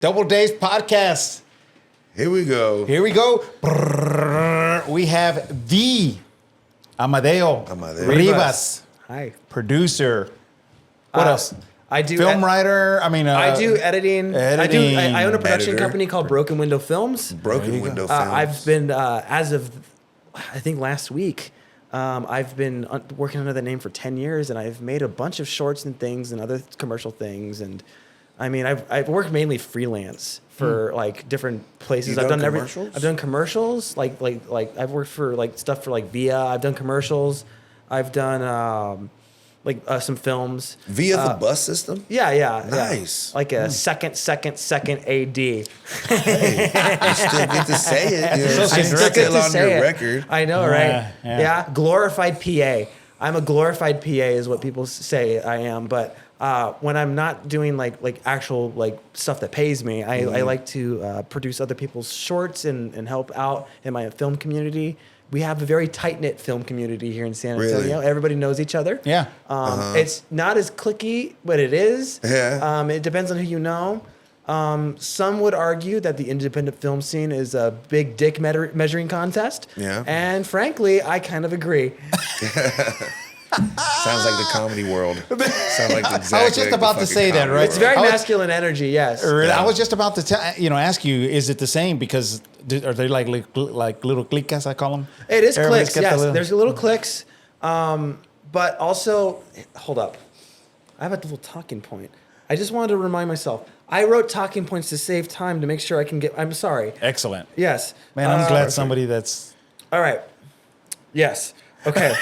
Double Days Podcast. Here we go. Here we go. We have the Amadeo Rivas, Hi. producer. What else? I do Film writer. I do editing. editing. I own a production Editor. company called Broken Window Films. Broken Window Films. I've been as of I think last week. I've been working under the name for 10 years, and I've made a bunch of shorts and things and other commercial things. And I mean, I've worked mainly freelance for like different places. You've I've done done commercials? I've done commercials, like I've worked for like stuff for like Via. I've done commercials. I've done some films Via the bus system? Yeah. Nice. Like a second AD. You still get to say it. You know, associate it's director. still on your record. I know, right? Yeah. Glorified PA. I'm a glorified PA is what people say I am. But when I'm not doing like actual like stuff that pays me, I like to produce other people's shorts and help out in my film community. We have a very tight-knit film community here in San Antonio. Really? Everybody knows each other. Yeah. It's not as cliquey, but it is. Yeah. It depends on who you know. Some would argue that the independent film scene is a big dick measuring contest. Yeah. And frankly, I kind of agree. Sounds like the comedy world. Sounds like exactly I was just like about the to fucking say that, comedy right? It's very I was- masculine energy, yes. I was just about to ask you, is it the same? Because are they like little clicas, I call them? It is Everybody's clicks, got the yes. little- There's little clicks. But also, hold up. I have a little talking point. I just wanted to remind myself. I wrote talking points to save time to make sure I can get... I'm sorry. Excellent. Yes. Man, I'm glad somebody that's... All right. Yes. Okay.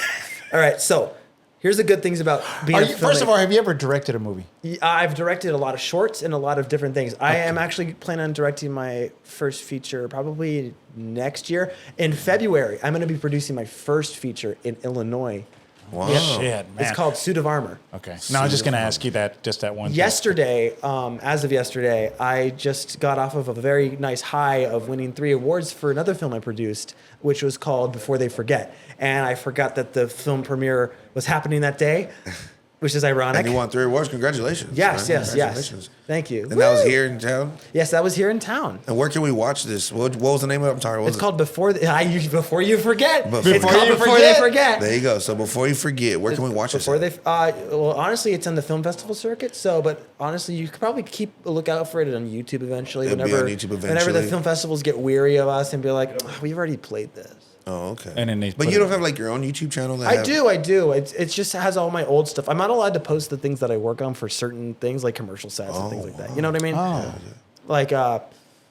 All right. So here's the good things about being First of all, have you ever directed a movie? I've directed a lot of shorts and a lot of different things. I am actually planning on directing my first feature probably next year. In February, I'm going to be producing my first feature in Illinois. Wow. Shit, man. It's called Suit of Armor. Okay. No, I was just going to ask you that one. Yesterday, as of yesterday, I just got off of a very nice high of winning 3 awards for another film I produced, which was called Before They Forget. And I forgot that the film premiere was happening that day, which is ironic. And you won 3 awards. Congratulations. Yes, man. yes. Congratulations. Thank you. And that was here in town? Yes, that was here in town. And where can we watch this? What was the name of it? I'm sorry. What was It's it? called Before You Forget. Before It's called You Before Forget. They Forget. There you go. So before you forget, where can we watch this? Before at? they, well, honestly, it's on the film festival circuit. So, but honestly, you could probably keep a lookout for it on YouTube eventually. It'll be on YouTube Whenever the eventually. film festivals get weary of us and be like, oh, we've already played this. Oh, okay. And then they but put you it- don't have like your own YouTube channel? I do. It just has all my old stuff. I'm not allowed to post the things that I work on for certain things like commercial sets and things like that. You know what I mean? Oh. Like,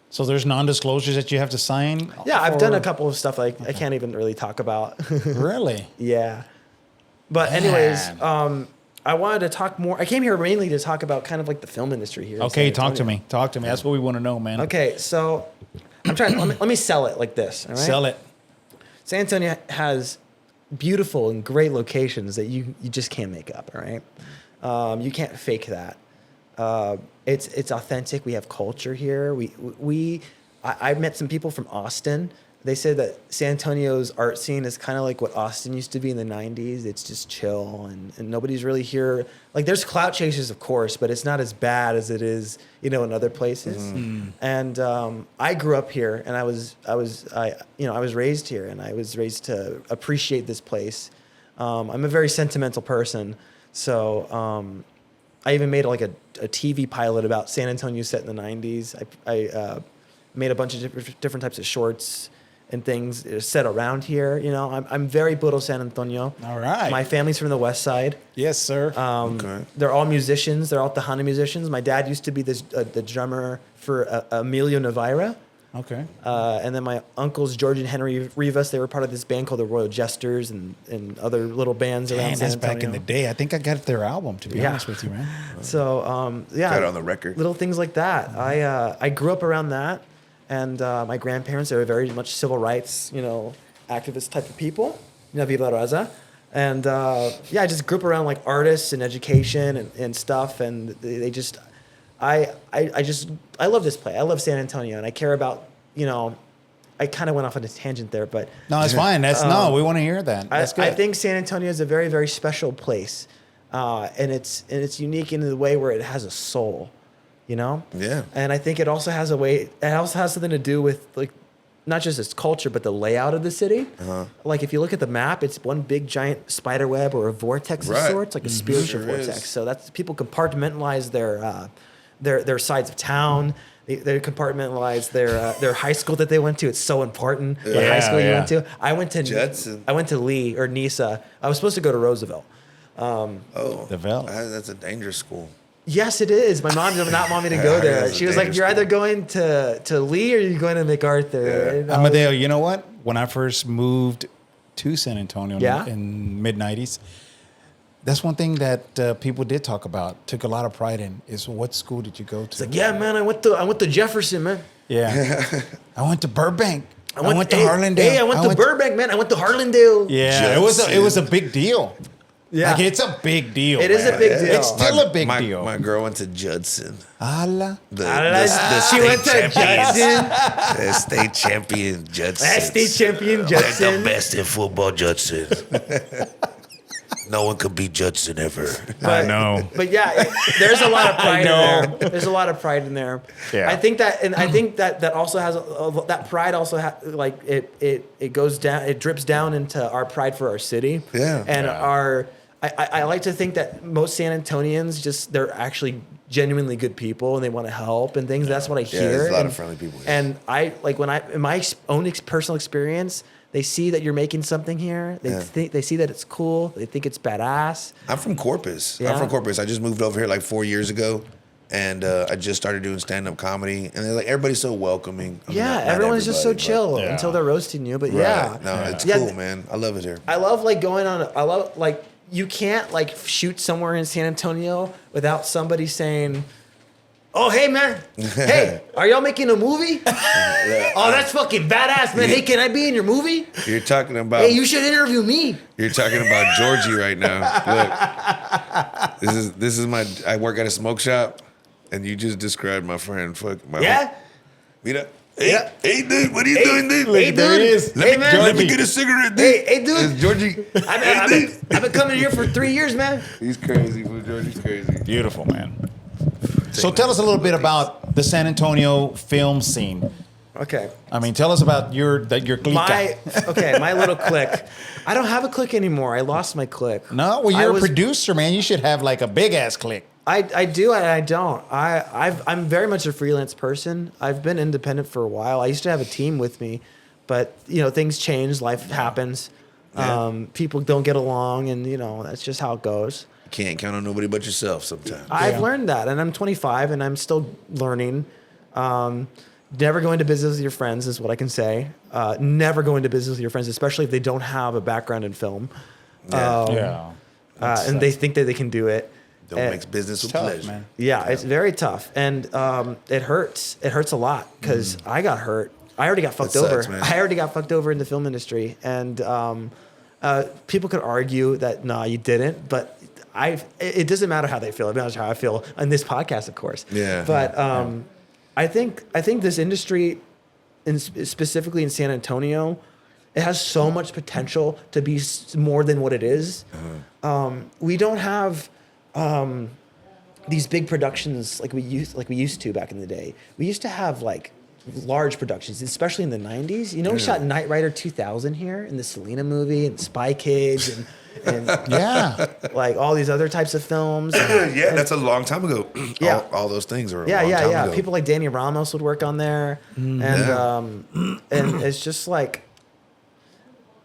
So there's non-disclosures that you have to sign? yeah, I've done a for- couple of stuff like I can't even really talk about. Really? Yeah. But anyways, I wanted to talk more. I came here mainly to talk about kind of like the film industry here. in Okay, San talk to Antonio. me. Talk to me. That's what we want to know, man. Okay, so I'm trying. Let me sell it like this. All right? Sell it. San Antonio has beautiful and great locations that you just can't make up. All right, you can't fake that. It's authentic. We have culture here. I met some people from Austin. They said that San Antonio's art scene is kind of like what Austin used to be in the 90s. It's just chill and nobody's really here. Like there's clout chasers, of course, but it's not as bad as it is, in other places. And I grew up here and I was raised here and I was raised to appreciate this place. I'm a very sentimental person. So I even made like a TV pilot about San Antonio set in the 90s. I made a bunch of different types of shorts and things set around here. I'm very Puro San Antonio. All right. My family's from the west side. Yes, sir. Okay. They're all musicians. They're all Tejano musicians. My dad used to be the drummer for Emilio Navarra. Okay. And then my uncles, George and Henry Rivas, they were part of this band called the Royal Jesters and other little bands around Man, San that's Antonio. back in the day. I think I got their album, to be Yeah. honest with you, man. So, yeah. Got it on the record. Little things like that. I grew up around that. And my grandparents, they were very much civil rights, activist type of people. Viva Raza. And yeah, I just grew up around like artists and education and stuff. And they just, I love this place. I love San Antonio, and I care about, I kind of went off on a tangent there, but No, it's fine. No, we want to hear that. That's good. I think San Antonio is a very, very special place, and it's unique in the way where it has a soul. you know? Yeah. And I think it also has something to do with like, not just its culture, but the layout of the city. Like if you look at the map, it's one big giant spider web or a vortex of sorts, like a spiritual Sure vortex. is. So that's people compartmentalize their sides of town. They compartmentalize their high school that they went to. It's so important. What high school you went to? I went to Judson. I went to Lee or Nisa. I was supposed to go to Roosevelt. The Vel. That's a dangerous school. Yes, it is. My mom did not want me to go there. That's a She was like, dangerous "You're either school. going to Lee or you're going to MacArthur." Yeah. And I was- Amadeo, you know what? When I first moved to San Antonio in mid '90s, that's one thing that people did talk about. Took a lot of pride in is what school did you go to? It's like, yeah, man, I went to Jefferson, man. Yeah, I went to Burbank. I went to hey, Harlandale. Hey, I went to Burbank, man. I went to Harlandale. Yeah, it was a big deal. Yeah. Like it's a big deal. It is a man. big deal. It's still a big my, deal. My girl went to Judson. Allah. She went to Judson. The state champion Judson. That state champion Like Judson. the best in football, Judson. No one could beat Judson ever. I know. But yeah, there's a lot of pride in know. there. There's a lot of pride in there. Yeah. I think that also has that pride also like it goes down, it drips down into our pride for our city. Yeah. And I like to think that most San Antonians they're actually genuinely good people and they want to help and things. That's what I hear. there's a lot of friendly people here. And I like when in my own personal experience, they see that you're making something here. They see that it's cool. They think it's badass. I'm from Corpus. Yeah. I'm from Corpus. I just moved over here like 4 years ago. And I just started doing stand-up comedy. And they're like, everybody's so welcoming. I mean, Yeah, not everyone's just so everybody, chill but- until they're roasting you. But Right. yeah. No, it's Yeah, cool, man. I love it here. I love like you can't like shoot somewhere in San Antonio without somebody saying, "Oh, hey man, hey, are y'all making a movie? Oh, that's fucking badass, man. Hey, can I be in your movie? You're talking about Hey, you should interview me." You're talking about Georgie right now. Look, this is I work at a smoke shop, and you just described my friend. Yeah. Mira. Yeah. Hey, dude, what are you doing, dude? Hey, There dude. he is. Hey, man. Let me get a cigarette, dude. Hey, dude. It's Georgie. I've been coming here for 3 years, man. He's crazy, but Georgie's crazy. Beautiful, man. So tell us a little bit about the San Antonio film scene. Okay. I mean, tell us about your clique. My little clique. I don't have a clique anymore. I lost my clique. No, well, you're a producer, man. You should have like a big ass clique. I do and I don't. I'm very much a freelance person. I've been independent for a while. I used to have a team with me, but things change. Life happens. Yeah. People don't get along, and that's just how it goes. You can't count on nobody but yourself sometimes. I've learned that, and I'm 25, and I'm still learning. Never go into business with your friends is what I can say. Never go into business with your friends, especially if they don't have a background in film. And they think that they can do it. Don't mix business with Tough, pleasure. man. Yeah, it's very tough, and it hurts. It hurts a lot because I got hurt. I already got fucked over. sucks, man. I already got fucked over in the film industry, and people could argue that no, you didn't, but it doesn't matter how they feel. It matters how I feel on this podcast, of course. Yeah. But I think this industry, specifically in San Antonio, it has so much potential to be more than what it is. We don't have these big productions like we used to back in the day. We used to have like large productions, especially in the 90s. We shot Knight Rider 2000 here in the Selena movie and Spy Kids and like all these other types of films. Yeah, that's a long time ago. Yeah. all those things are a long time ago. People like Danny Ramos would work on there, and it's just like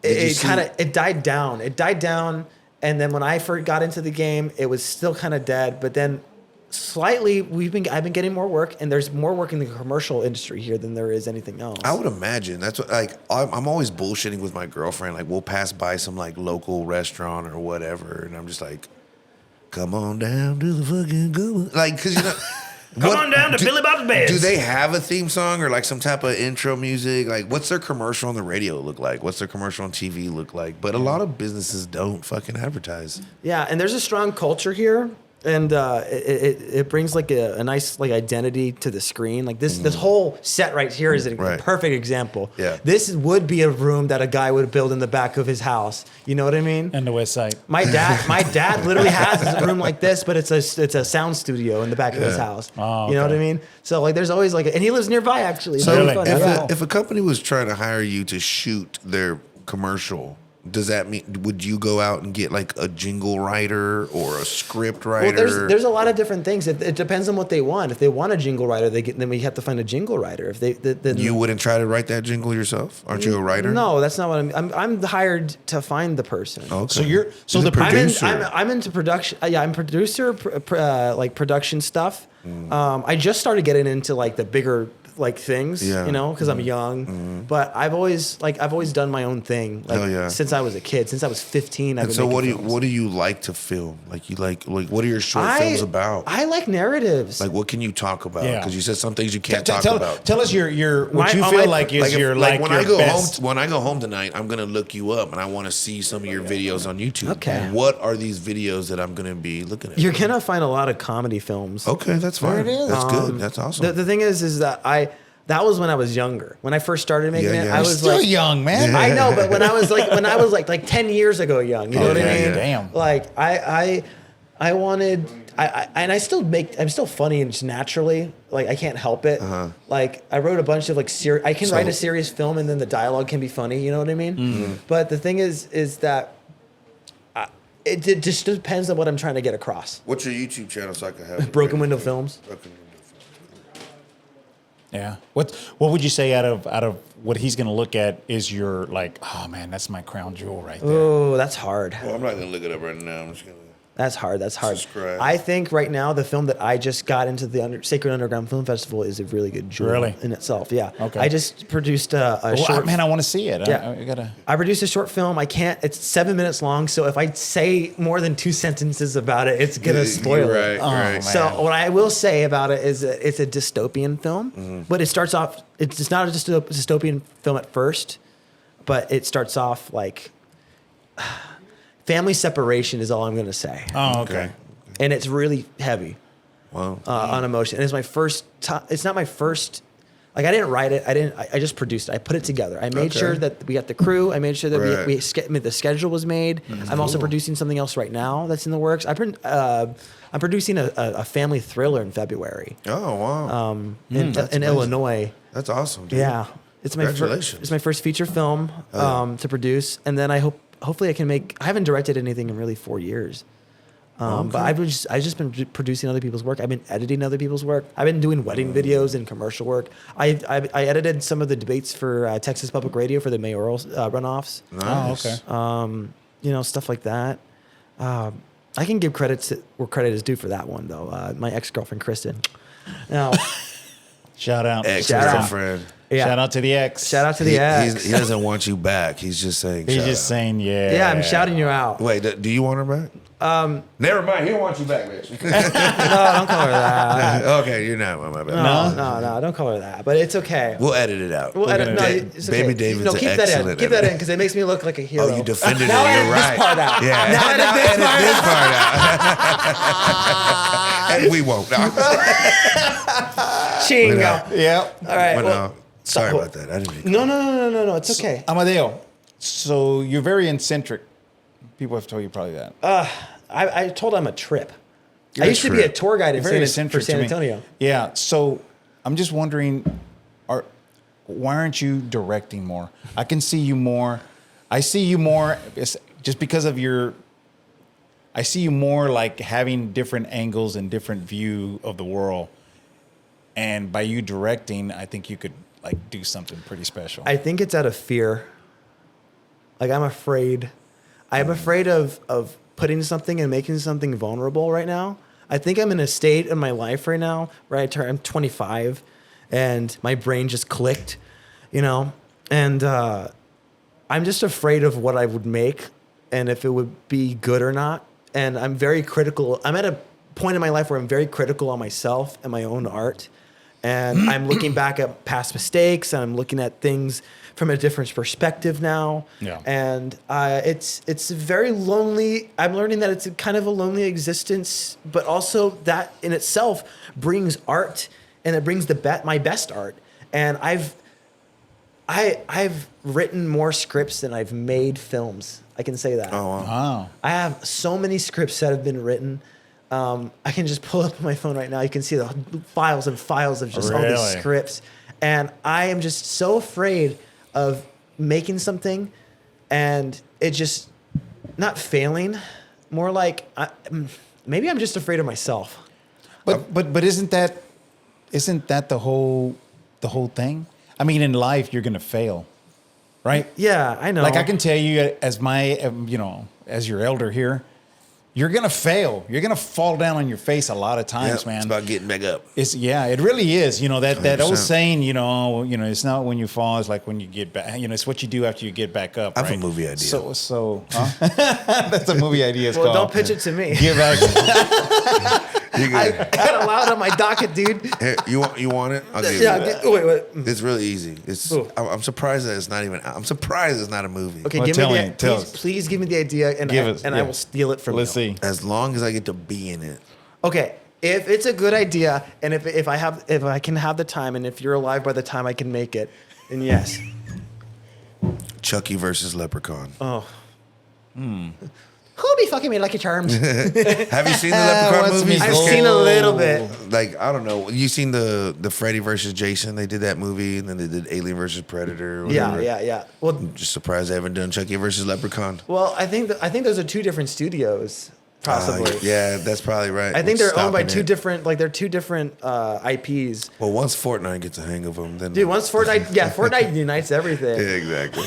it died down. It died down, and then when I first got into the game, it was still kind of dead. But then slightly, I've been getting more work, and there's more work in the commercial industry here than there is anything else. I would imagine that's what I'm always bullshitting with my girlfriend. Like we'll pass by some like local restaurant or whatever, and I'm just like, "Come on down to the fucking good," like because Come on down to Billy Bob's Beds. Do they have a theme song or like some type of intro music? Like, what's their commercial on the radio look like? What's their commercial on TV look like? But a lot of businesses don't fucking advertise. Yeah, and there's a strong culture here And it brings like a nice like identity to the screen. Like this whole set right here is a perfect example. Yeah. This would be a room that a guy would build in the back of his house. You know what I mean? And the West Side. My dad literally has a room like this, but it's a sound studio in the back of his house. Oh, You know what okay. I mean? So like there's always like, and he lives nearby actually. It's So really Really? fun. if a company was trying to hire you to shoot their commercial, does that mean would you go out and get like a jingle writer or a script writer? Well, there's a lot of different things. It depends on what they want. If they want a jingle writer, then we have to find a jingle writer. If then You wouldn't try to write that jingle yourself? Aren't you a writer? No, that's not what I'm hired to find the person. Okay. So you're so He's a the producer. I'm into production. Yeah, I'm producer, like production stuff. I just started getting into like the bigger like things, Yeah. you know, because I'm young. But I've always done my own thing, like Hell yeah. since I was a kid. Since I was 15, I've And been so making films. what do you like to film? Like you like what are your short films about? I like narratives. Like what can you talk about? Yeah. Because you said some things you can't talk tell, about. tell us your what you My- feel my- like is your when your I go best. home when I go home tonight, I'm gonna look you up and I want to see some of your videos on YouTube. Okay. What are these videos that I'm gonna be looking at? You're gonna find a lot of comedy films. Okay, that's fine. it is. That's good. That's awesome. The thing is that that was when I was younger. When I first started making Yeah, it, yeah. I You're was Still like, young, man. I know, but when I was like 10 years ago young, you know what I Okay, mean? yeah. Damn. Like I wanted, and I'm still funny and just naturally, like I can't help it. Like I wrote a bunch of like I can write a serious film and then the dialogue can be funny, you know what I mean? But the thing is that it just depends on what I'm trying to get across. What's your YouTube channel so I can have Broken Window Films. Yeah. What would you say out of what he's gonna look at is your like, oh man, that's my crown jewel right there. Oh, that's hard. Well, I'm not gonna look it up right now. I'm just gonna. That's hard. Subscribe. I think right now the film that I just got into the Sacred Underground Film Festival is a really good jewel Really? in itself. Yeah. Okay. I just produced a Well, short. man, I want to see it. Yeah. I gotta. I produced a short film. I can't. It's 7 minutes long. So if I say more than 2 sentences about it, it's gonna spoil You're it. right. Right. man. So what I will say about it is that it's a dystopian film, but it starts off. It's not a dystopian film at first, but it starts off like family separation is all I'm gonna say. Oh, okay. And it's really heavy Wow. on emotion. And it's my first time. It's not my first. Like I didn't write it. I just produced it. I put it together. I made Okay. sure that we got the crew. I made sure that Right. the schedule was made. I'm also producing something else right now that's in the works. I'm producing a family thriller in February Oh wow. in amazing. Illinois. That's awesome. Dude. Yeah, it's my Congratulations. it's my first feature film to produce, and then hopefully I can make. I haven't directed anything in really 4 years. But I've just been producing other people's work. I've been editing other people's work. I've been doing wedding videos and commercial work. I edited some of the debates for Texas Public Radio for the mayoral runoffs. Nice. Oh, okay. You know, stuff like that. I can give credit where credit is due for that one though. My ex-girlfriend Kristen. Now, Shout out. Ex-girlfriend. yeah. Shout out to the ex. Shout out to the ex. He doesn't want you back. He's just saying. He's shout just out. saying, yeah. Yeah, I'm shouting you out. Wait, do you want her back? Never mind. He don't want you back, bitch. No, don't call her that. Okay, you're not. My bad. No, don't call her that. But it's okay. We'll edit it out. Well, edit, no, Da- it's okay. Baby David's no, keep that in. excellent. Keep that in because it makes me look like a hero. Oh, you defended it. Now You're edit right. this part out. Yeah. Now edit this part out. And we won't. No. Chingo. Yep. All right. But well, no. Sorry about that. I didn't mean. No. It's okay. Amadeo, so you're very eccentric. People have told you probably that. I told I'm a trip. You're I a used to be a trip. tour guide You're for very San eccentric to me. Antonio. Yeah. So I'm just wondering, why aren't you directing more? I can see you more. I see you more just because of your. I see you more like having different angles and different view of the world. And by you directing, I think you could like do something pretty special. I think it's out of fear. Like I'm afraid. I'm afraid of putting something and making something vulnerable right now. I think I'm in a state in my life right now where I'm 25 and my brain just clicked, you know? And I'm just afraid of what I would make and if it would be good or not. And I'm very critical. I'm at a point in my life where I'm very critical on myself and my own art. And I'm looking back at past mistakes, and I'm looking at things from a different perspective now. Yeah. And it's very lonely. I'm learning that it's a kind of a lonely existence, but also that in itself brings art, and it brings my best art. And I've written more scripts than I've made films. I can say that. Oh, wow. Wow. I have so many scripts that have been written. I can just pull up my phone right now. You can see the files and files of just all these Really? scripts. And I am just so afraid of making something and it just not failing. More like maybe I'm just afraid of myself. But isn't that the whole thing? I mean, in life, you're going to fail, right? Yeah, I know. Like I can tell you as as your elder here, you're going to fail. You're going to fall down on your face a lot of times, man. It's about getting back up. It really is. That old 100%. saying, it's not when you fall, it's like when you get back. It's what you do after you get back up. I have right? a movie idea. So huh? That's a movie idea. It's well, called. don't pitch it to me. Give back. You I good? got a lot on my docket, dude. Here, you want it? I'll give Yeah, you it. wait. It's really easy. Ooh. I'm surprised that it's not even. I'm surprised it's not a movie. Okay, Well, give tell me me, the tell us. please give me the idea, and Give us, I yeah. will steal it from Let's you. see. As long as I get to be in it. Okay, if it's a good idea, and if I can have the time, and if you're alive by the time I can make it, then yes. Chucky versus Leprechaun. Oh. Who'll be fucking me Lucky Charms? Have you seen the Leprechaun what's movies? me I've gold? seen a little bit. Like, I don't know. You seen the Freddy versus Jason? They did that movie, and then they did Alien versus Predator. Or whatever. Yeah. Well, I'm just surprised they haven't done Chucky versus Leprechaun. I think those are two different studios, possibly. Yeah, that's probably right. I think they're owned by Stopping two it. different, they're two different IPs. Well, once Fortnite gets a hang of them, then Dude, once Fortnite unites everything. yeah, exactly.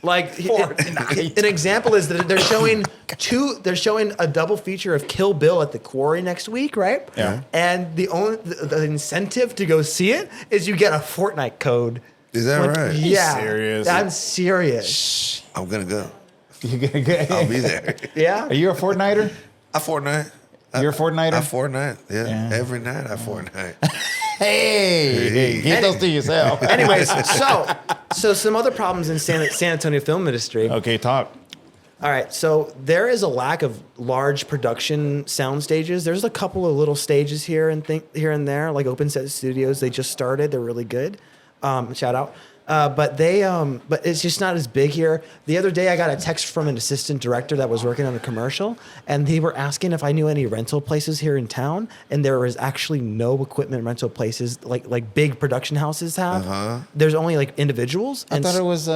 Like an example is that they're showing a double feature of Kill Bill at the Quarry next week, right? Yeah. And the incentive to go see it is you get a Fortnite code. Is that right? Yeah. serious? I'm serious. I'm gonna go. You gonna get- I'll be there. Yeah. Are you a Fortniter? I Fortnite. You're a Fortniter? I Fortnite. Yeah. Yeah. Every night I Fortnite. Hey, get those to yourself. Anyways, so some other problems in San Antonio film industry. Okay, talk. All right, so there is a lack of large production sound stages. There's a couple of little stages here and there, like Open Set Studios. They just started. They're really good. Shout out. But it's just not as big here. The other day, I got a text from an assistant director that was working on a commercial, and they were asking if I knew any rental places here in town, and there was actually no equipment rental places like big production houses have. There's only like individuals. I thought it was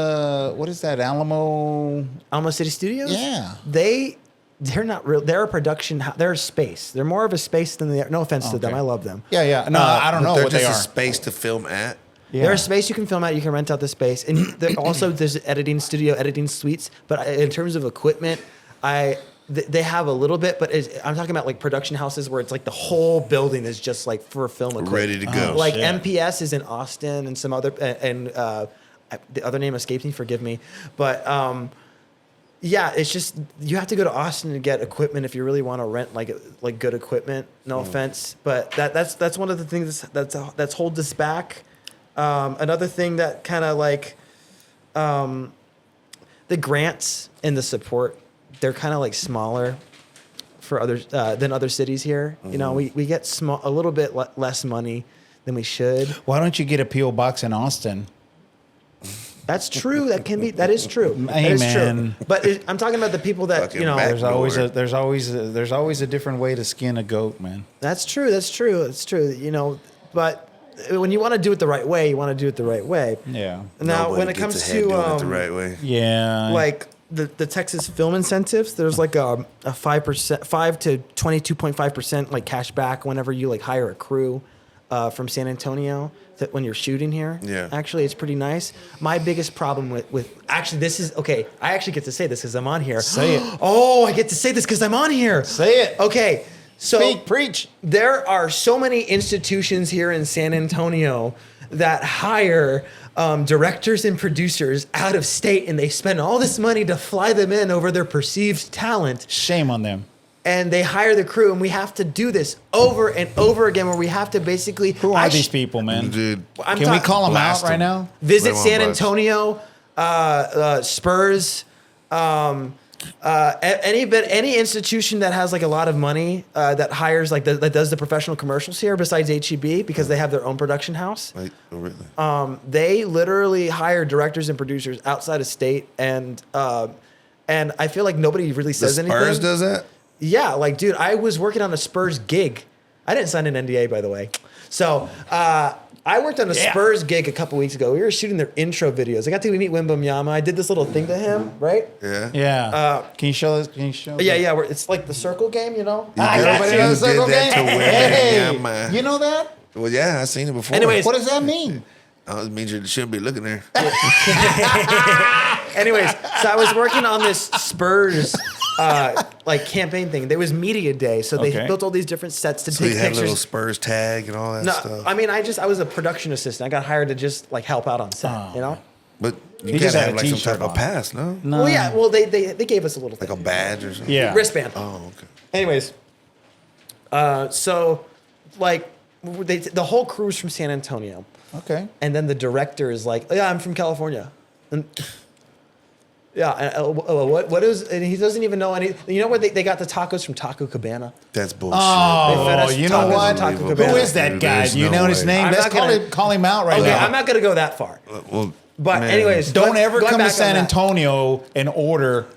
what is that, Alamo? Alamo City Studios. Yeah. They're not real. They're a production. They're a space. They're more of a space than they are. No offense to them. Okay. I love them. Yeah. No, I don't know They're what just they a are. space to film at. Yeah. There's a space you can film at. You can rent out the space, and there's editing studio, editing suites. But in terms of equipment, they have a little bit. But I'm talking about like production houses where it's like the whole building is just like for film equipment. Ready to go. Like shit. MPS is in Austin, and some other the other name escapes me. Forgive me, but. Yeah, it's just you have to go to Austin to get equipment if you really want to rent like good equipment. No offense, but that's one of the things that's holds us back. Another thing that kind of like the grants and the support, they're kind of like smaller for others than other cities here. You know, we get a little bit less money than we should. Why don't you get a PO box in Austin? That's true. That is true. Hey, that is man. true. But I'm talking about the people that Fucking back- There's always a different way to skin a goat, man. That's true. You know, but when you want to do it the right way, you want to do it the right way. Yeah. Now, Nobody when it gets comes ahead to doing it the right way. Yeah. like the Texas film incentives, there's like a 5% 5 to 22.5% like cash back whenever you like hire a crew from San Antonio. That when you're shooting here, Yeah. actually, it's pretty nice. My biggest problem with actually, this is okay. I actually get to say this because I'm on here. Say it. Oh, I get to say this because I'm on here. Say it. Okay, so Speak, preach. there are so many institutions here in San Antonio that hire directors and producers out of state, and they spend all this money to fly them in over their perceived talent. Shame on them. and they hire the crew, and we have to do this over and over again, where we have to basically. Who are these people, man? Dude, Can we call them out right now? Visit Put 'em on San blast. Antonio, Spurs, any institution that has like a lot of money that hires like that does the professional commercials here, besides HEB, because they have their own production house. Like, oh, really? They literally hire directors and producers outside of state, and I feel like nobody really The says anything. Spurs does that? Yeah, like, dude, I was working on a Spurs gig. I didn't sign an NDA, by the way. So I worked on a Spurs gig a couple weeks ago. We were shooting their intro videos. I got to meet Wembanyama. I did this little thing to him, right? Yeah. Yeah. Can you show us? Can you show? Yeah. It's like the circle game, you know? Everybody You knows did circle that game? to Hey, Wembanyama. you know that? Well, yeah, I've seen it before. Anyways. What does that mean? It means you shouldn't be looking there. Anyways, so I was working on this Spurs like campaign thing. There was media day, so they Okay. built all these different sets to So take you had a pictures. little Spurs tag and all that No, stuff. I mean, I was a production assistant. I got hired to just like help out on set, you know? But you He gotta just had have a like some t-shirt type of on. pass, no? No. Well, yeah. Well, they gave us a little Like thing. a badge or something? Yeah. Wristband. Oh, okay. Anyways, so like the whole crew's from San Antonio, Okay. and then the director is like, "Yeah, I'm from California." And, yeah, and, what is? And he doesn't even know any. You know where they got the tacos from? Taco Cabana. That's bullshit. They fed Oh, us you know tacos what? from Taco Who Cabana. Who is that Dude, guy? there's Do you no know his way. name? I'm Let's not call gonna- call him out right Okay, now. I'm not gonna go that far. Well, But man, anyways, Don't going- ever going come to back on San that. Antonio and order.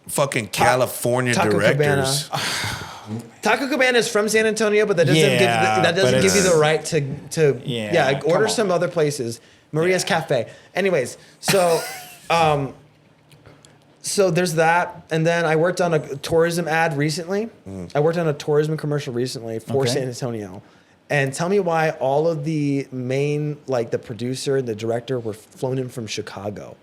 fucking California Taco directors. Taco Cabana is from San Antonio, but that doesn't Yeah, but give you it's- the right to Yeah, come order on. some other places. Maria's Cafe. Anyways, so so there's that, and then I worked on a tourism ad recently. I worked on a tourism commercial recently for Okay. San Antonio. And tell me why all of the main, like the producer and the director, were flown in from Chicago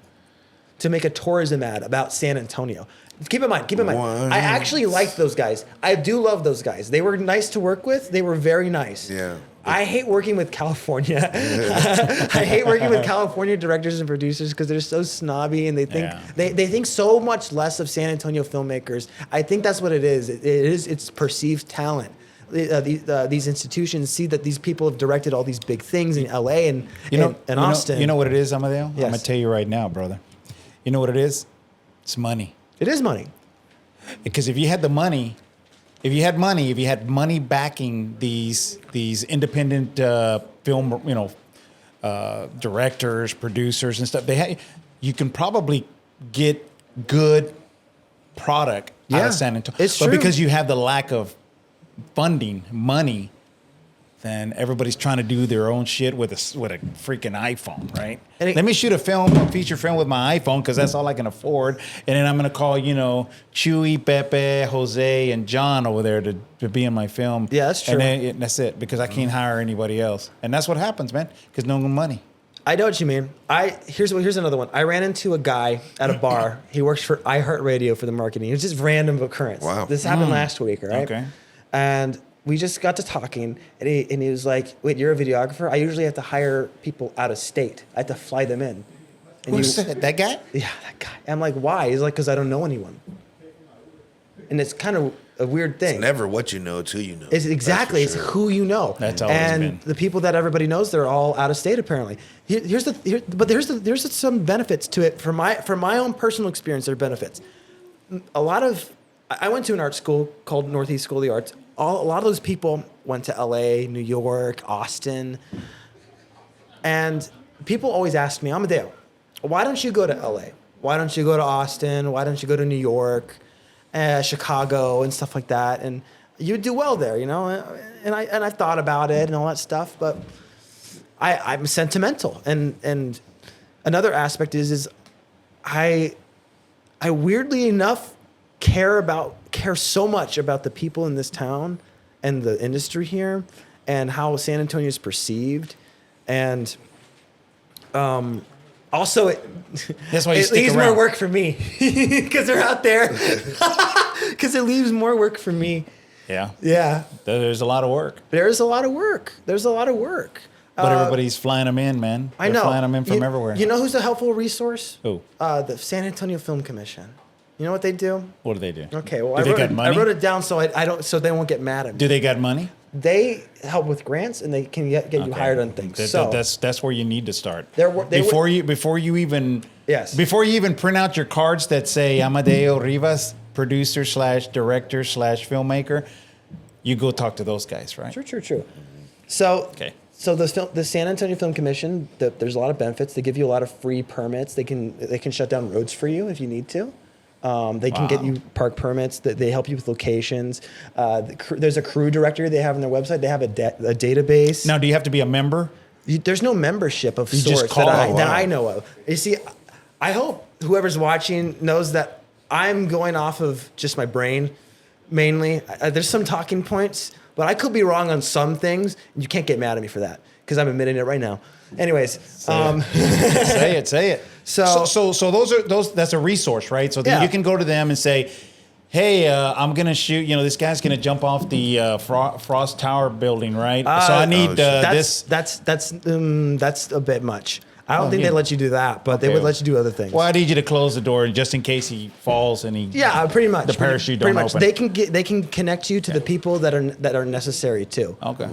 to make a tourism ad about San Antonio. Keep in mind, What? I actually like those guys. I do love those guys. They were nice to work with. They were very nice. Yeah. I hate working with California. I hate working with California directors and producers because they're so snobby and they think Yeah. they think so much less of San Antonio filmmakers. I think that's what it is. It's perceived talent. These institutions see that these people have directed all these big things in LA and Austin. You know what it is, Amadeo? Yes. I'm gonna tell you right now, brother. You know what it is? It's money. It is money. Because if you had money backing these independent film, directors, producers, and stuff, you can probably get good product out Yeah, of San Antonio. it's but true. because you have the lack of funding, money, then everybody's trying to do their own shit with a freaking iPhone, right? Let me shoot a feature film with my iPhone because that's all I can afford, and then I'm gonna call Chewy, Pepe, Jose, and John over there to be in my film. Yeah, that's true. And then, that's it because I can't hire anybody else, and that's what happens, man. Because no money. I know what you mean. Here's another one. I ran into a guy at a bar. He works for iHeartRadio for the marketing. It was just random occurrence. Wow. This happened last week, right? Okay. And we just got to talking, and he was like, "Wait, you're a videographer? I usually have to hire people out of state. I have to fly them in." And Who's that guy? Yeah, that guy. I'm like, "Why?" He's like, "Because I don't know anyone." And it's kind of a weird thing. It's never what you know, it's who you know. It's exactly. That's for It's sure. who you know. That's always and been. the people that everybody knows, they're all out of state apparently. There's some benefits to it. From my own personal experience, there are benefits. I went to an art school called Northeast School of the Arts. A lot of those people went to LA, New York, Austin, and people always ask me, Amadeo, why don't you go to LA? Why don't you go to Austin? Why don't you go to New York, Chicago, and stuff like that? And you do well there, And I thought about it and all that stuff, but I'm sentimental. And another aspect is I weirdly enough care so much about the people in this town and the industry here and how San Antonio is perceived. And also, That's why you it stick leaves around. more work for me because they're out there. Because it leaves more work for me. Yeah. Yeah, There's a lot of work. there's a lot of work. But everybody's flying them in, man. I They're know. flying them in from everywhere. You know who's a helpful resource? Who? The San Antonio Film Commission. You know what they do? What do they do? Okay, well, do they got money? I wrote it down so I don't, so they won't get mad at me. Do they got money? They help with grants and they can get you hired on things. That's where you need to start. Before you even Yes. before you even print out your cards that say Amadeo Rivas, producer / director / filmmaker, you go talk to those guys, right? True. So Okay. So the San Antonio Film Commission, there's a lot of benefits. They give you a lot of free permits. They can shut down roads for you if you need to. They can get you park permits. They help you with locations. There's a crew directory they have on their website. They have a database. Now, do you have to be a member? There's no membership of just sorts call that I know of. You see, I hope whoever's watching knows that I'm going off of just my brain mainly. There's some talking points, but I could be wrong on some things. And you can't get mad at me for that because I'm admitting it right now. Anyways, Say it. So that's a resource, right? So then Yeah. you can go to them and say, hey, I'm going to shoot, this guy's going to jump off the Frost Tower building, right? So I need this. That's a bit much. I don't think yeah. they let you do that, but they would let you do other things. Well, I need you to close the door just in case he falls and he. Yeah, pretty much. The parachute pretty don't much. open. They can connect you to the people that are necessary too. Okay.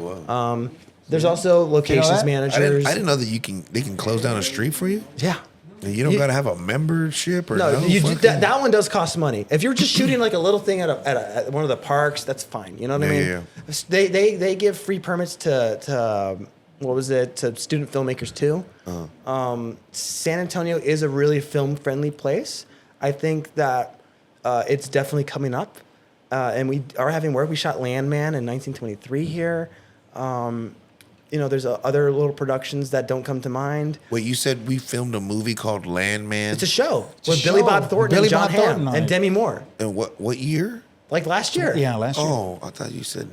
There's also locations that? managers. I didn't know that they can close down a street for you. Yeah. You don't got to have a membership or No, fucking- that one does cost money. If you're just shooting like a little thing at one of the parks, that's fine. You know what I mean? Yeah. They give free permits to what was it, to student filmmakers too. San Antonio is a really film friendly place. I think that it's definitely coming up, and we are having work. We shot Landman in 1923 here. There's other little productions that don't come to mind. Wait, you said we filmed a movie called Landman? It's a show with a Billy show. Bob Thornton Billy and John Bob Thornton Hamm on and it. Demi Moore. And what year? Like last year. Yeah, last year. Oh, I thought you said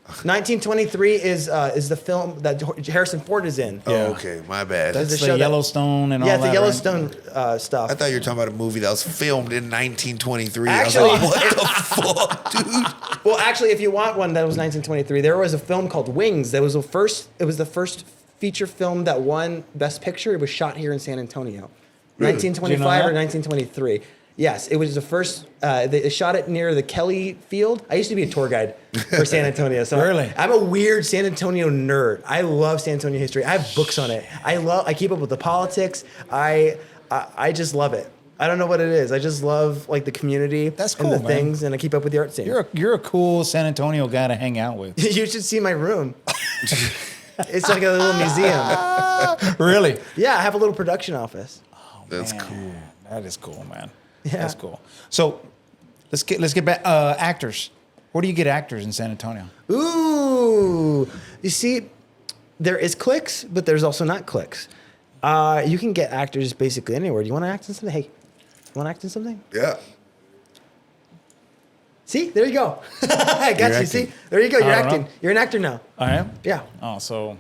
1923 is the film that Harrison Ford is in. Oh, Yeah. okay, my bad. That's the the show that- Yellowstone and all Yeah, that. it's the right? Yellowstone stuff. I thought you were talking about a movie that was filmed in 1923. Actually- I was like, what the fuck, dude? Well, actually, if you want one that was 1923, there was a film called Wings. It was the first feature film that won Best Picture. It was shot here in San Antonio, Really? 1925 Do you know or that? 1923. Yes, it was the first. They shot it near the Kelly Field. I used to be a tour guide for San Antonio, so Really? I'm a weird San Antonio nerd. I love San Antonio history. I have books on it. I keep up with the politics. I just love it. I don't know what it is. I just love like the community. That's and cool, the man. things, and I keep up with the art scene. You're a cool San Antonio guy to hang out with. You should see my room. It's like a little museum. Really? Yeah, I have a little production office. That's Man, cool. That is cool, man. Yeah. That's cool. So let's get back actors. Where do you get actors in San Antonio? Ooh, you see, there is clicks, but there's also not clicks. You can get actors basically anywhere. Do you want to act in something? Hey, you want to act in something? Yeah. See, there you go. I got You're you. acting. See, there you go. You're I don't acting. know. You're an actor now. I am. Yeah, Oh, so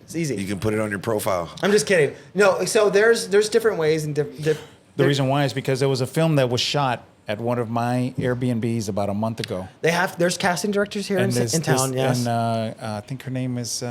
it's easy. You can put it on your profile. I'm just kidding. No, so there's different ways and the reason why is because there was a film that was shot at one of my Airbnbs about a month ago. there's casting directors here in there's town. Yes, And I think her name is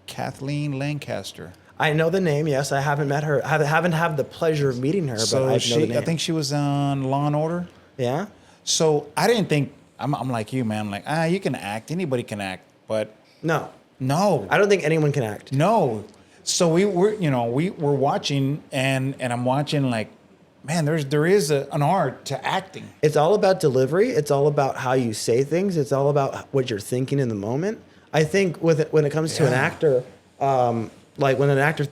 Kathleen Lancaster. I know the name. Yes, I haven't met her. I haven't had the pleasure of meeting her, but So I know the name. I think she was on Law and Order. Yeah. So I didn't think I'm like you, man. I'm like, you can act. Anybody can act, but No, no, I don't think anyone can act. no. So we're watching, and I'm watching like, man, there is an art to acting. It's all about delivery. It's all about how you say things. It's all about what you're thinking in the moment. I think when it comes to an actor, like when an actor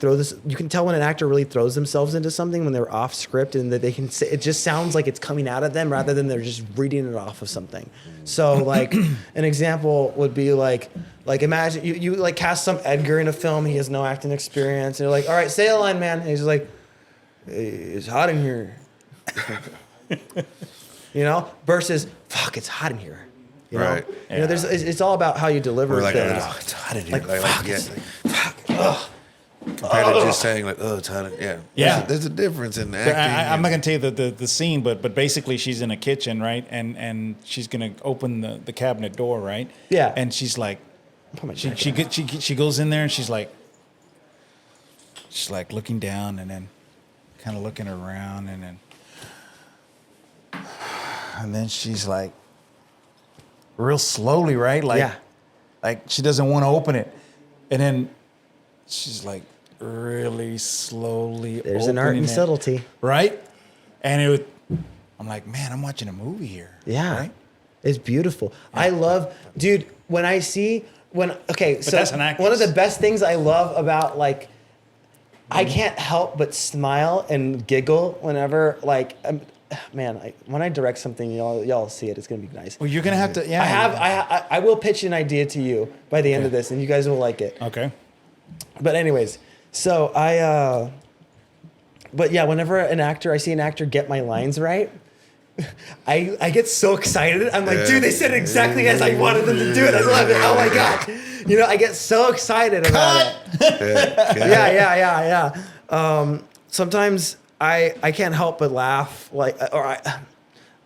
you can tell when an actor really throws themselves into something when they're off script and that they can say, it just sounds like it's coming out of them rather than they're just reading it off of something. So like an example would be like imagine you like cast some Edgar in a film. He has no acting experience. And you're like, all right, say a line, man. And he's just like, hey, it's hot in here. Versus, fuck, it's hot in here. You know? Right. You know, it's all about how you deliver Or like, things. oh, it's hot in here. Like, Like, fuck, yeah. it's fuck, ugh. Compared to just saying like, oh, it's hot. Yeah. Yeah. There's a difference in acting. I'm not gonna tell you the scene, but basically she's in a kitchen, right? And she's gonna open the cabinet door, right? Yeah. And she's like, Put my she jacket she goes in there and she's like looking down and then kind of looking around and then And then she's like, real slowly, right? Like, Yeah. like she doesn't want to open it. And then she's like, really slowly There's an art opening and it, subtlety. right? And I'm like, man, I'm watching a movie here. Yeah. Right? It's beautiful. I love, dude, when I see, so that's an actress. one of the best things I love about, like, I can't help but smile and giggle whenever, like, man, when I direct something, y'all see it. It's gonna be nice. Well, you're gonna have to. Yeah. I will pitch an idea to you by the end of this, and you guys will like it. Okay. But anyways, so but yeah, whenever I see an actor get my lines right, I get so excited. I'm like, dude, they said it exactly as I wanted them to do it. I love it. Oh my God. You know, I get so excited about it. Yeah. Sometimes I can't help but laugh.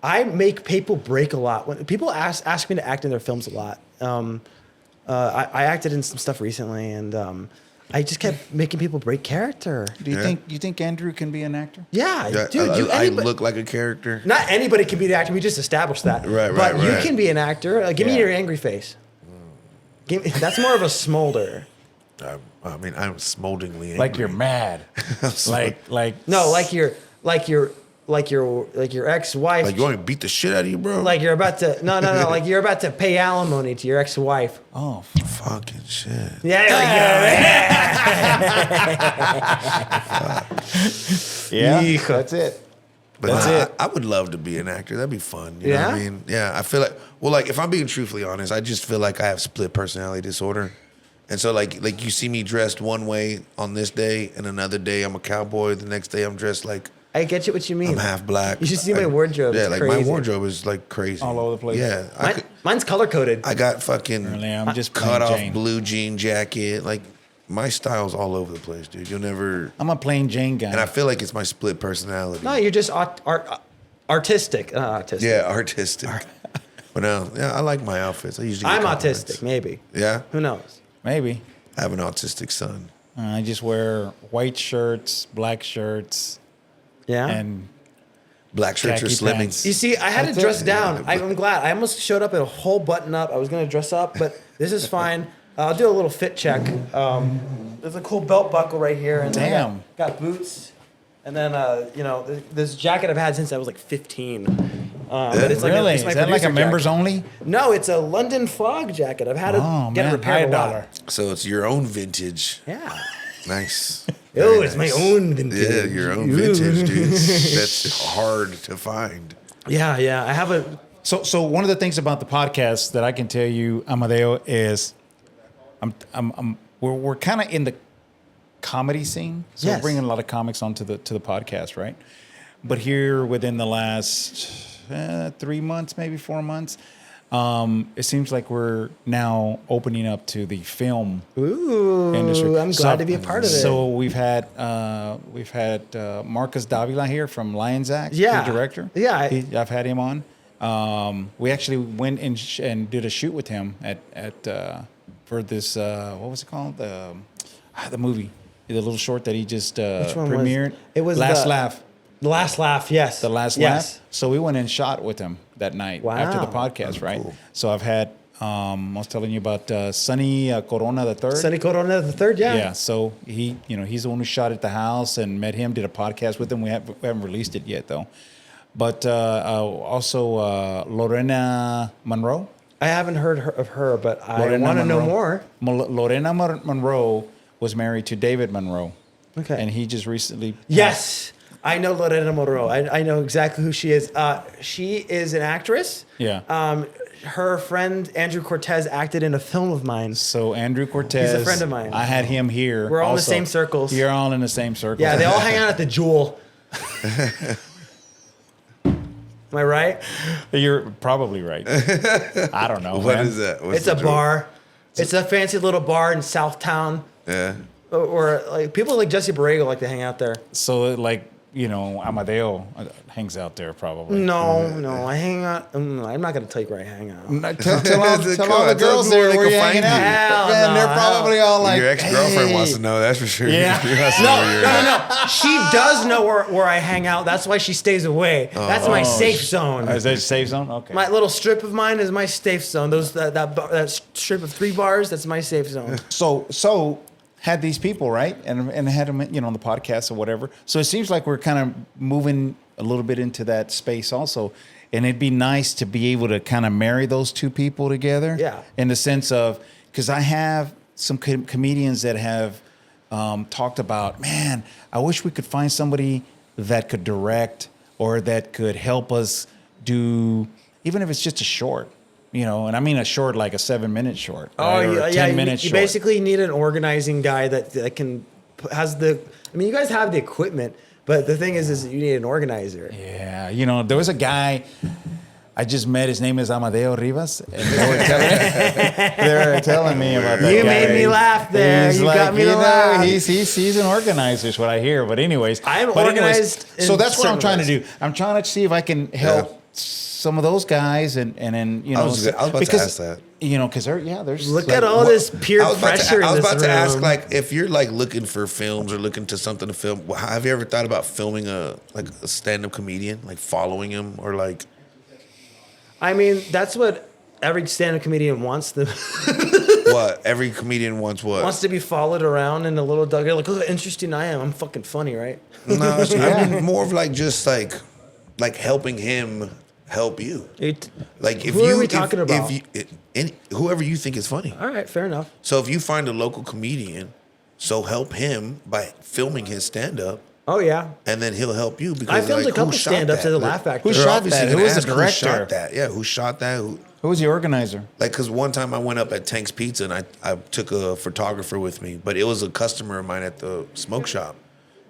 I make people break a lot. When people ask me to act in their films a lot. I acted in some stuff recently, and I just kept making people break character. Do you think Andrew can be an actor? Yeah, dude. I look like a character. Not anybody can be the actor. We just established that. But you can be an actor. Give me your angry face. That's more of a smolder. I mean, I'm smolderingly angry. Like you're mad. No, like your ex-wife. Like you want to beat the shit out of you, bro? Like you're about to like you're about to pay alimony to your ex-wife. Oh, fucking shit. Yeah. yeah. That's it. But That's it. I would love to be an actor. That'd be fun. You know what I mean? Yeah. I feel like, if I'm being truthfully honest, I just feel like I have split personality disorder. And so like you see me dressed one way on this day, and another day I'm a cowboy. The next day I'm dressed like I get you what you mean. I'm half black. You should see my wardrobe. Yeah, It's like crazy. my wardrobe is like crazy. All over the place. Yeah. Mine's color coded. I got fucking Really, I'm just cut plain off Jane. blue jean jacket. Like my style's all over the place, dude. You'll never. I'm a plain Jane guy. And I feel like it's my split personality. No, you're just artistic. Autistic. Yeah, artistic. But no, yeah, I like my outfits. I usually. Get I'm compliments. autistic, maybe. Yeah, Who knows? Maybe. I have an autistic son. I just wear white shirts, black shirts, Yeah. and Black shirts are khaki slimming. pants. You see, I had to dress down. I'm glad. I almost showed up in a whole button up. I was going to dress up, but this is fine. I'll do a little fit check. There's a cool belt buckle right here. And then I Damn. got boots. And then, this jacket I've had since I was like 15. But it's like Really? it's my Is that like a producer members jacket. only? No, it's a London fog jacket. I've had to Oh, get it man. repaired a High lot. dollar. So it's your own vintage. Yeah. Nice. Oh, Very it's nice. my own vintage. Yeah, your own vintage, dude. That's hard to find. Yeah. I have a... So one of the things about the podcast that I can tell you, Amadeo, is we're kind of in the comedy scene. So Yes. we're bringing a lot of comics onto the podcast, right? But here within the last 3 months, maybe 4 months, it seems like we're now opening up to the film industry. I'm glad to be a part of it. So we've had Marcus Davila here from Lions Act, Yeah. the director. Yeah. I've had him on. We actually went and did a shoot with him for this what was it called, the movie, the little short that he just Which one premiered. it was Last Laugh. The Last Laugh, yes. The Last Yes. Laugh. So we went and shot with him that night after the Wow. podcast, right? cool. So I've had, I was telling you about Sonny Corona the third. Sonny Corona the third, yeah. Yeah. So he's the one who shot at the house and met him, did a podcast with him. We haven't released it yet though. But also Lorena Monroe. I haven't heard of her, but I want to know more. Lorena Monroe was married to David Monroe. Okay. And he just recently. Yes. I know Lorena Monroe. I know exactly who she is. She is an actress. Yeah. Her friend Andrew Cortez acted in a film of mine. So Andrew Cortez. He's a friend of mine. I had him here. We're all in the also. same circles. You're all in the same circles. Yeah, they all hang out at the Jewel. Am I right? You're probably right. I don't know. What man. is that? What's It's a the joke? bar. It's a fancy little bar in Southtown. Yeah. Or like people like Jesse Borrego like to hang out there. So like Amadeo hangs out there probably. No, I hang out. I'm not gonna tell you where I hang out. Tell all the girls there where you hanging out. Hell Man, no, they're probably all like, Your ex-girlfriend hey. wants to know, that's for sure. Yeah. She wants to know where you're at. No. She does know where I hang out. That's why she stays away. That's my safe zone. Is that a safe zone? Okay. My little strip of mine is my safe zone. That strip of 3 bars, that's my safe zone. So had these people, right? And had them, on the podcast or whatever. So it seems like we're kind of moving a little bit into that space also. And it'd be nice to be able to kind of marry those two people together. Yeah. In the sense of, because I have some comedians that have talked about, man, I wish we could find somebody that could direct or that could help us do, even if it's just a short. And I mean a short, like a 7-minute short. Right? Or a 10-minute You short. basically need an organizing guy that can has the. I mean, you guys have the equipment, but the thing is you need an organizer. Yeah, there was a guy I just met. His name is Amadeo Rivas, and they were telling me about that. You guy. made me laugh there. He's You got me to laugh. He's an organizer, is what I hear. But anyways, I'm organized so in that's what I'm some trying to ways. do. I'm trying to see if I can help some of those guys, and then I was about to ask that. Because there's Look at all this peer pressure I was in this about to ask, room. like, if you're like looking for films or looking to something to film, have you ever thought about filming a stand-up comedian, like following him or like? I mean, that's what every stand-up comedian wants. What every comedian wants To be followed around in a little dog. Like, look how interesting I am. I'm fucking funny, right? No, I mean more of like just like helping him help you. Like if Who you are we talking about? Whoever you think is funny. All right, fair enough. So if you find a local comedian, so help him by filming his stand-up, Oh yeah. and then he'll help you because I filmed like, a couple who shot stand-ups that? at the Laugh Factory. Who They're shot obviously that? gonna Who was the ask director? Who shot that? Yeah, who shot that? Who was the organizer? Like, because one time I went up at Tank's Pizza and I took a photographer with me, but it was a customer of mine at the smoke shop.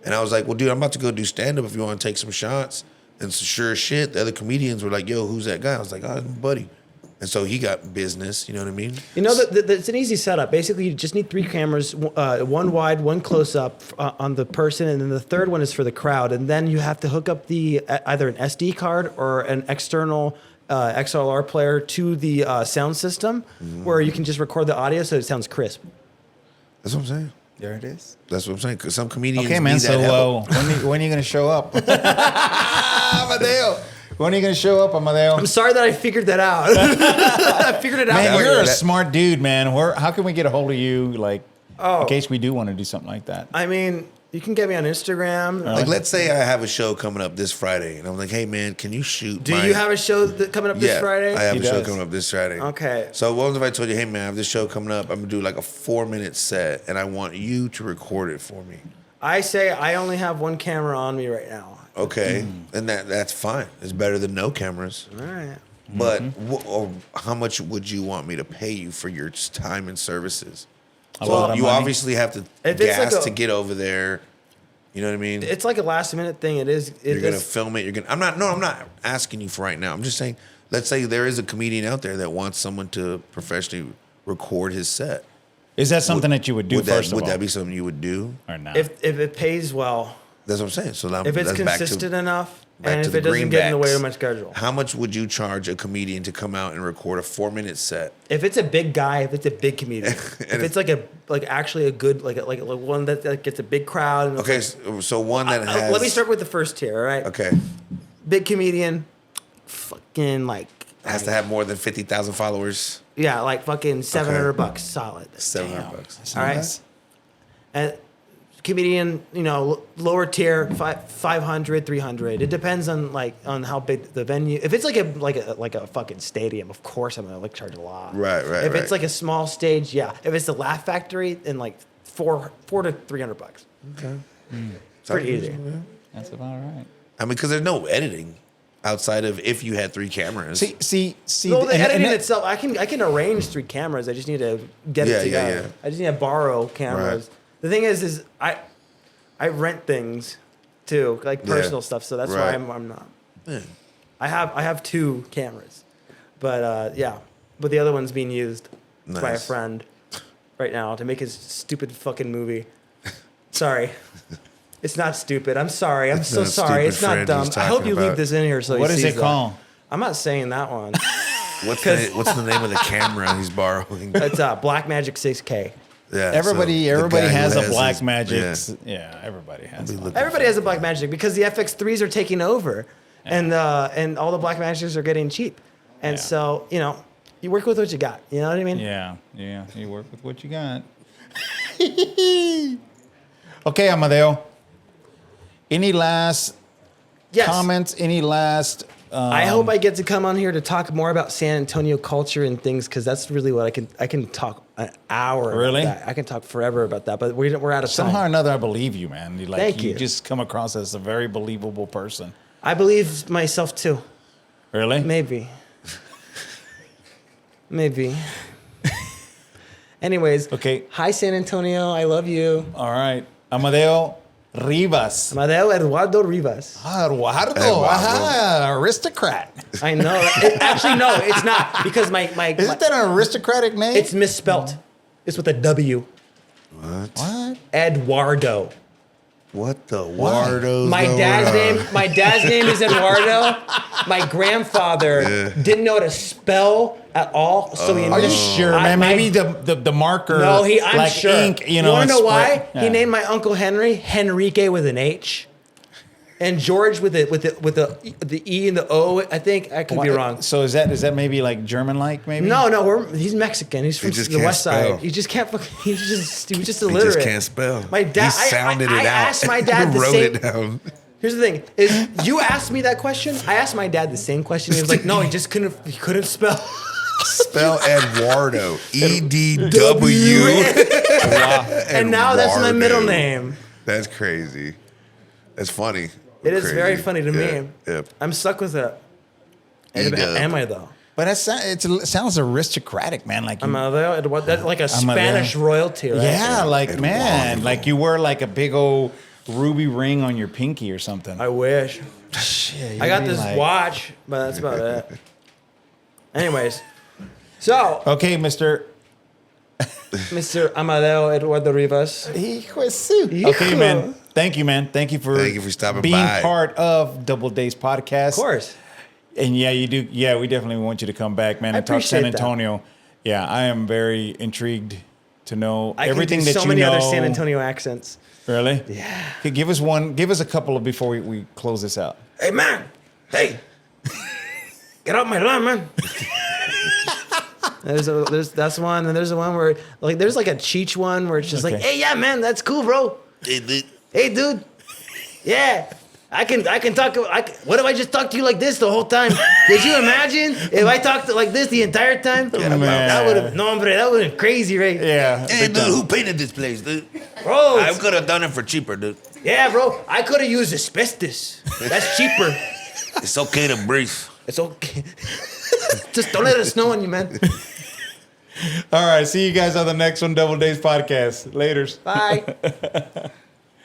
And I was like, well, dude, I'm about to go do stand-up if you want to take some shots. And so sure as shit, the other comedians were like, yo, who's that guy? I was like, oh, that's my buddy. And so he got business, you know what I mean? It's an easy setup. Basically, you just need 3 cameras, one wide, one close up on the person, and then the third one is for the crowd. And then you have to hook up either an SD card or an external XLR player to the sound system, where you can just record the audio so it sounds crisp. That's what I'm saying. There it is. That's what I'm saying. Because some comedians Okay, man. need that help. So when are you going to show up? Amadeo. When are you going to show up, Amadeo? I'm sorry that I figured that out. I figured it out. Man, for you're you. a smart dude, man. How can we get a hold of you, like, Oh. in case we do want to do something like that? I mean, you can get me on Instagram. Like, let's say I have a show coming up this Friday, and I'm like, hey, man, can you shoot Do you have a show coming up this Friday? I have He a show does. coming up this Friday. Okay. So what if I told you, hey, man, I have this show coming up. I'm going to do like a 4-minute set, and I want you to record it for me. I say I only have one camera on me right now. Okay, and that's fine. It's better than no cameras. All right. But or how much would you want me to pay you for your time and services? A So lot of you money. obviously have to If it's gas like to get over there. You know what I mean? It's like a last minute thing. It is. You're gonna film it. I'm not asking you for right now. I'm just saying. Let's say there is a comedian out there that wants someone to professionally record his set. Is that something that you would do Would first that of all? that be something you would do? Or not? If it pays well, That's what I'm saying. So now if it's that's back to- consistent enough, back and to if the it doesn't get in the way greenbacks. of my schedule. How much would you charge a comedian to come out and record a 4-minute set? If it's a big guy, if it's a big comedian, if it's like actually a good like one that gets a big crowd. And Okay, so one that has. let me start with the first tier. All right. Okay, Big comedian, fucking like has to have more than 50,000 followers. yeah, like fucking $700 solid. $700. All right. And comedian, lower tier, 500, 300. It depends on how big the venue. If it's like a fucking stadium, of course I'm gonna charge a lot. Right. If it's like a small stage, yeah. If it's the Laugh Factory, then like $400 to $300. Okay. Pretty easy. That's about right. I mean, because there's no editing outside of if you had 3 cameras. See. No, the and editing that- itself, I can arrange 3 cameras. I just need to get Yeah, it together. yeah. I just need to borrow cameras. Right. The thing is I rent things too, like personal stuff. So that's Right. why I'm not. Yeah. I have 2 cameras, but but the other one's being used by a Nice. friend right now to make his stupid fucking movie. Sorry. It's not stupid. I'm sorry. I'm It's so not sorry. It's stupid, not friend. dumb. He's I hope talking you leave about- this in here so What he is sees it that. called? I'm not saying that one. What's the name of the camera he's borrowing? It's Black Magic 6K. Yeah, Everybody so the guy who has a has Black his- Magic. yeah. Yeah, everybody has. Be one. looking Everybody for has a it. Black Magic because the FX3s are taking over, and all the Black Magics are getting cheap, and Yeah. so you work with what you got. You know what I mean? Yeah. You work with what you got. Okay, Amadeo. Any last Yes. comments? Any last? I hope I get to come on here to talk more about San Antonio culture and things because that's really what I can talk an hour. about Really? that. I can talk forever about that, but we're out of Somehow or time. another, I believe you, man. Thank you. You just come across as a very believable person. I believe myself too. Really? Maybe. Maybe. Anyways. Okay. Hi, San Antonio. I love you. All right. Amadeo Rivas. Amadeo Eduardo Rivas. Eduardo. Eduardo. Aha, aristocrat. I know. Actually, no, it's not because my Isn't that an aristocratic name? it's misspelt. It's with a W. what? Eduardo. What the Wardos? My dad's name is Eduardo. My grandfather didn't know how to spell at all, so he. Are you sure, man? Maybe the marker. No, I'm like sure. ink. You You know. want to and know why? spread- He yeah. named my uncle Henry Henrique with an H, and George with the E and the O. I think I could be wrong. So is that maybe like German-like? Maybe. No, he's Mexican. He's from just the can't West Side. spell. He just can't. He was just He illiterate. just can't spell. My dad. He sounded I it out. asked my dad the Wrote same. it down. Here's the thing: is you asked me that question. I asked my dad the same question. He was like, "No, he just couldn't. He couldn't spell." Spell Eduardo. EDW. And now that's my middle Eduardo. name. That's crazy. That's funny. It is Crazy. very funny to Yeah, me. Yep. I'm stuck with it. E-dub. Am I though? But it sounds aristocratic, man. Like you, That's like a Spanish royalty, right? yeah, like Eduardo. man, like you wear like a big old ruby ring on your pinky or something. I wish. Shit, I got you'd be this like- watch, but that's about it. Anyways, so Okay, Mr. Mr. Amadeo Eduardo Rivas. Okay, man. Thank you, man. Thank you for stopping being by. part of Double Days podcast. Of course. And yeah, you do. Yeah, we definitely want you to come back, man, I and talk San appreciate that. Antonio. Yeah, I am very intrigued to know I everything can do that so you many know. other San Antonio accents. Really? Yeah. Okay, give us one. Give us a couple of before we close this out. Hey, man. Hey. Get off my lawn, man. That's one, and there's the one where there's like a Cheech one where it's just like, Okay. hey, yeah, man, that's cool, bro. Hey, dude. Yeah. I can talk. What if I just talked to you like this the whole time? Could you imagine if I talked like this the entire time? Man. That would have that would have been crazy, right? Yeah. Hey, big dude, time. who painted this place, dude? Bro, I could have done it for cheaper, dude. yeah, bro. I could have used asbestos. That's cheaper. It's okay to breathe. It's okay. Just don't let it snow on you, man. All right. See you guys on the next one, Double Days podcast. Laters. Bye.